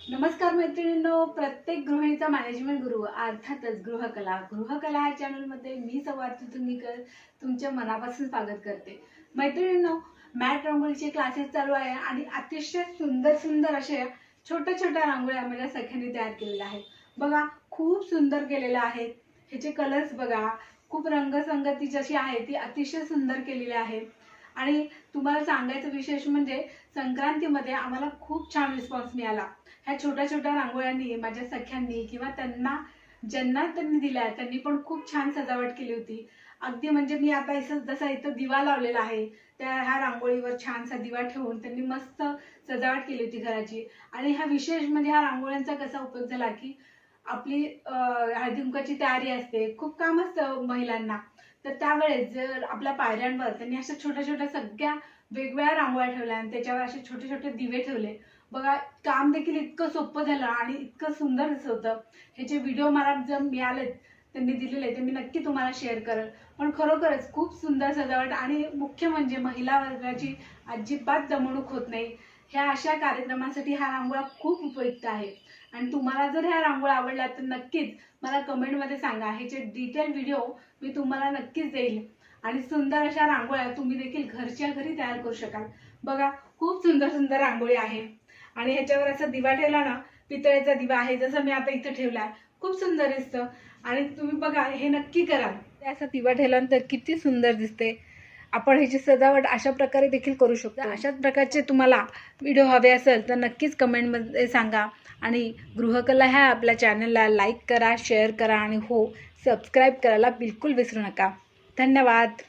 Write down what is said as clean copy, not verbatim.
नमस्कार मैत्रिणींनो, प्रत्येक गृहिणीचा मॅनेजमेंट गुरु अर्थातच गृहकला या चॅनलमध्ये मी सवारती तुंगीकर तुमच्या मनापासून स्वागत करते। मैत्रिणींनो, मॅट रांगोळीचे क्लासेस चालू आहे आणि अतिशय सुंदर सुंदर अशा छोट्या छोट्या रांगोळ्या माझ्या सख्यांनी तयार केलेल्या आहेत। बघा, खूप सुंदर केलेल्या आहेत। ह्याचे कलर्स बघा, खूप रंगसंगती जशी आहे ती अतिशय सुंदर केलेली आहे। आणि तुम्हाला सांगायचं विशेष म्हणजे संक्रांतीमध्ये आम्हाला खूप छान रिस्पॉन्स मिळाला। ह्या छोट्या छोट्या रांगोळ्यांनी माझ्या सख्यांनी किंवा ज्यांना त्यांनी दिल्या त्यांनी पण खूप छान सजावट केली होती। अगदी म्हणजे मी आता जसा इथं दिवा लावलेला आहे त्या ह्या रांगोळीवर छानसा दिवा ठेवून त्यांनी मस्त सजावट केली होती घराची। आणि ह्या विशेष म्हणजे ह्या रांगोळ्यांचा कसा उपयोग झाला की आपली हळदी कुंकवाची तयारी असते, खूप काम असतं महिलांना, तर त्यावेळेस जर आपल्या पायऱ्यांवर त्यांनी अशा छोट्या छोट्या सगळ्या वेगवेगळ्या रांगोळ्या ठेवल्या आणि त्याच्यावर असे छोटे छोटे दिवे ठेवले। बघा, काम देखील इतकं सोपं झालं आणि इतकं सुंदर दिसत होतं। ह्याचे व्हिडिओ मला जर मिळालेत त्यांनी दिलेले ते मी नक्की तुम्हाला शेअर करेल। पण खरोखरच खूप सुंदर सजावट आणि मुख्य म्हणजे महिला वर्गाची अजिबात दमणूक होत नाही। ह्या अशा कार्यक्रमांसाठी हा रांगोळा खूप उपयुक्त आहे। आणि तुम्हाला जर ह्या रांगोळ्या आवडल्या तर नक्कीच मला कमेंटमध्ये सांगा। ह्याचे डिटेल व्हिडिओ मी तुम्हाला नक्कीच देईल आणि सुंदर अशा रांगोळ्या तुम्ही देखील घरच्या घरी तयार करू शकाल। बघा, खूप सुंदर सुंदर रांगोळी आहे आणि ह्याच्यावर असा दिवा ठेवला ना, पितळेचा दिवा आहे जसं मी आता इथे ठेवलाय, खूप सुंदर दिसतं। आणि तुम्ही बघा, हे नक्की करा। असा दिवा ठेवल्यानंतर किती सुंदर दिसते। आपण ह्याची सजावट अशा प्रकारे देखील करू शकतो। अशाच प्रकारचे तुम्हाला व्हिडिओ हवे असेल तर नक्कीच कमेंटमध्ये सांगा। आणि गृहकला ह्या आपल्या चॅनलला लाईक करा, शेअर करा आणि हो, सबस्क्राईब करायला बिलकुल विसरू नका। धन्यवाद।